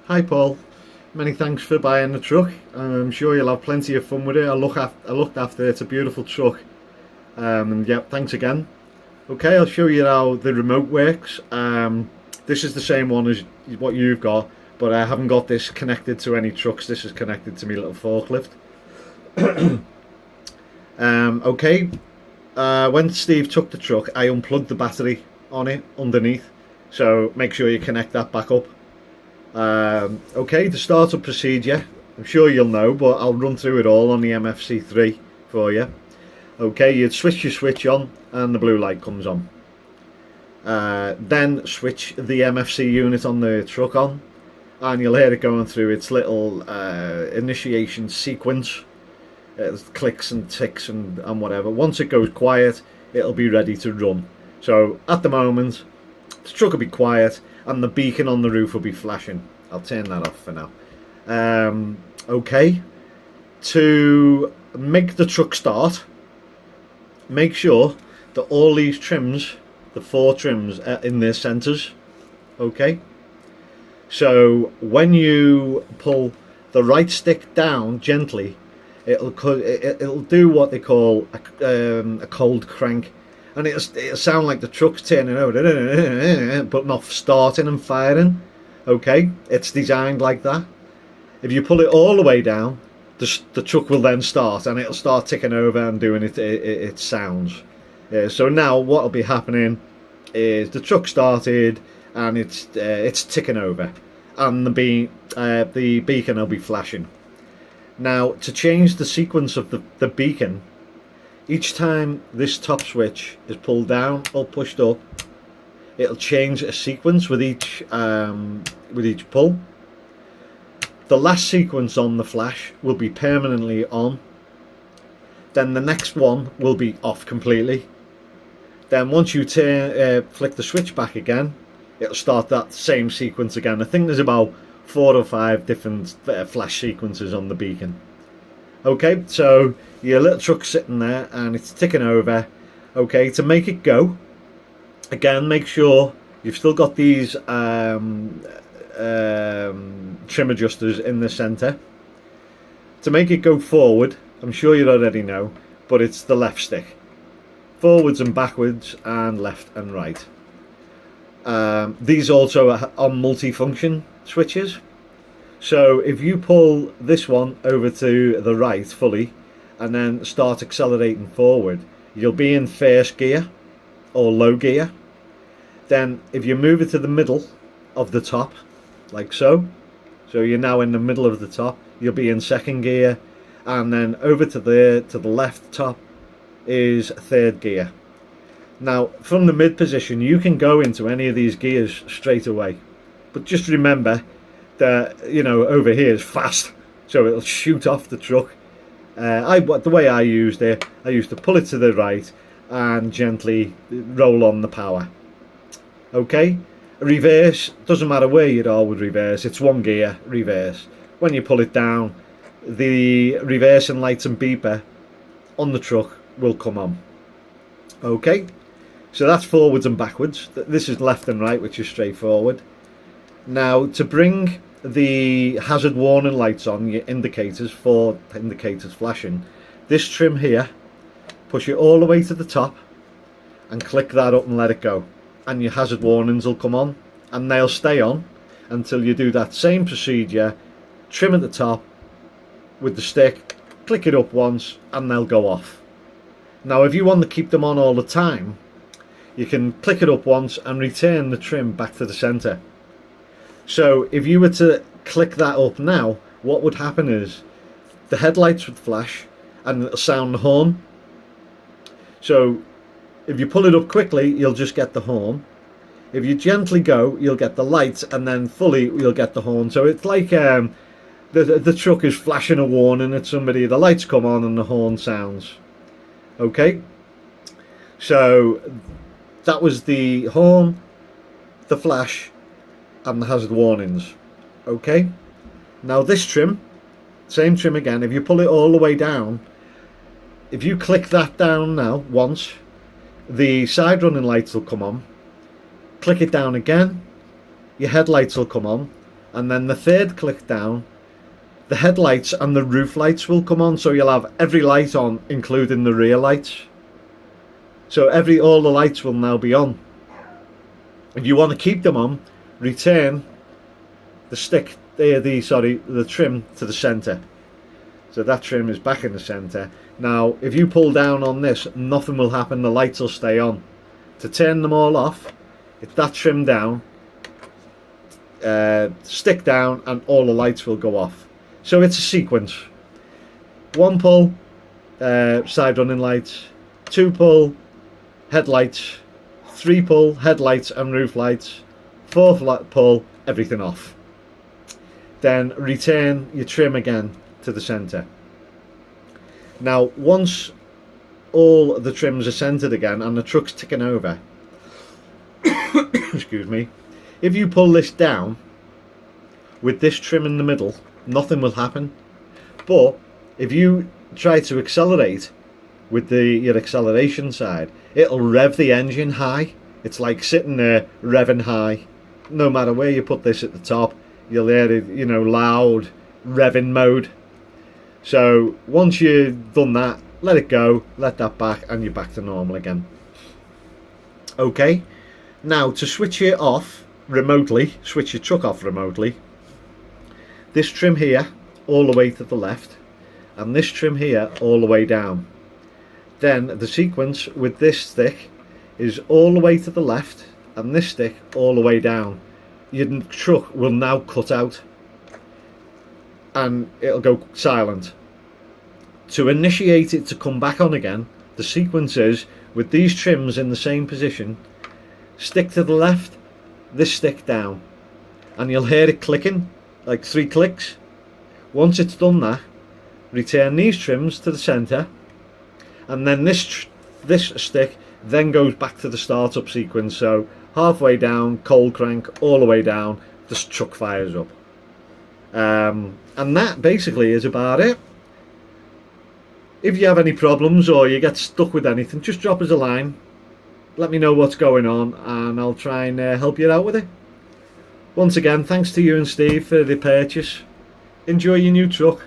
Hi Paul, many thanks for buying the truck. I'm sure you'll have plenty of fun with it. I looked after it. It's a beautiful truck. And yeah, thanks again. Okay, I'll show you how the remote works. This is the same one as what you've got, but I haven't got this connected to any trucks. This is connected to my little forklift. Okay, when Steve took the truck, I unplugged the battery on it underneath. So make sure you connect that back up. Okay, the startup procedure, I'm sure you'll know, but I'll run through it all on the MFC03 for you. Okay, you'd switch your switch on and the blue light comes on. Then switch the MFC unit on the truck on and you'll hear it going through its little initiation sequence. It clicks and ticks and whatever. Once it goes quiet, it'll be ready to run. So at the moment, the truck will be quiet and the beacon on the roof will be flashing. I'll turn that off for now. Okay, to make the truck start, make sure that all these trims, the 4 trims, are in their centres. Okay, so when you pull the right stick down gently, it'll do what they call a cold crank. And it'll sound like the truck's turning over, but not starting and firing. Okay, it's designed like that. If you pull it all the way down, the truck will then start, and it'll start ticking over and doing its sounds. So now what will be happening is the truck started, and it's ticking over, and the beacon will be flashing. Now to change the sequence of the beacon, each time this top switch is pulled down or pushed up, it'll change a sequence with each pull. The last sequence on the flash will be permanently on. Then the next one will be off completely. Then once you flick the switch back again, it'll start that same sequence again. I think there's about 4 or 5 different flash sequences on the beacon. Okay, so your little truck's sitting there and it's ticking over. Okay, to make it go, again, make sure you've still got these trim adjusters in the centre. To make it go forward, I'm sure you already know, but it's the left stick. Forwards and backwards and left and right. These also are multi-function switches. So if you pull this one over to the right fully and then start accelerating forward, you'll be in first gear or low gear. Then if you move it to the middle of the top, like so you're now in the middle of the top, you'll be in second gear, and then over to the left top is third gear. Now from the mid position you can go into any of these gears straight away, but just remember that, you know, over here is fast, so it'll shoot off the truck. The way I used it, I used to pull it to the right and gently roll on the power. Okay, reverse, doesn't matter where you are with reverse, it's 1 gear reverse. When you pull it down, the reversing lights and beeper on the truck will come on. Okay, so that's forwards and backwards. This is left and right, which is straightforward. Now to bring the hazard warning lights on, your indicators flashing, this trim here, push it all the way to the top and click that up and let it go, and your hazard warnings will come on, and they'll stay on until you do that same procedure. Trim at the top with the stick, click it up once, and they'll go off. Now if you want to keep them on all the time, you can click it up once and return the trim back to the center. So if you were to click that up now, what would happen is the headlights would flash and it'll sound the horn. So if you pull it up quickly, you'll just get the horn. If you gently go, you'll get the lights, and then fully you'll get the horn. So it's like the truck is flashing a warning at somebody, the lights come on and the horn sounds. Okay, so that was the horn, the flash, and the hazard warnings. Okay, now this trim, same trim again. If you pull it all the way down, if you click that down now once, the side running lights will come on. Click it down again, your headlights will come on, and then the third click down, the headlights and the roof lights will come on, so you'll have every light on, including the rear lights. So all the lights will now be on. If you want to keep them on, return the trim to the center. So that trim is back in the center. Now, if you pull down on this, nothing will happen. The lights will stay on. To turn them all off, it's that trim down, stick down, and all the lights will go off. So it's a sequence. 1 pull, side running lights. 2 pull, headlights. 3 pull, headlights and roof lights. 4 pull, everything off. Then return your trim again to the center. Now, once all the trims are centered again and the truck's ticking over, excuse me, if you pull this down with this trim in the middle, nothing will happen. But if you try to accelerate with your acceleration side, it'll rev the engine high. It's like sitting there revving high. No matter where you put this at the top, you'll hear it, loud revving mode. So once you've done that, let it go, let that back, and you're back to normal again. Okay, now to switch it off remotely, switch your truck off remotely, this trim here all the way to the left, and this trim here all the way down. Then the sequence with this stick is all the way to the left, and this stick all the way down. Your truck will now cut out and it'll go silent. To initiate it to come back on again, the sequence is with these trims in the same position, stick to the left, this stick down, and you'll hear it clicking, like 3 clicks. Once it's done that, return these trims to the center, and then this stick then goes back to the startup sequence. So halfway down, cold crank, all the way down, the truck fires up. And that basically is about it. If you have any problems or you get stuck with anything, just drop us a line. Let me know what's going on and I'll try and help you out with it. Once again, thanks to you and Steve for the purchase. Enjoy your new truck.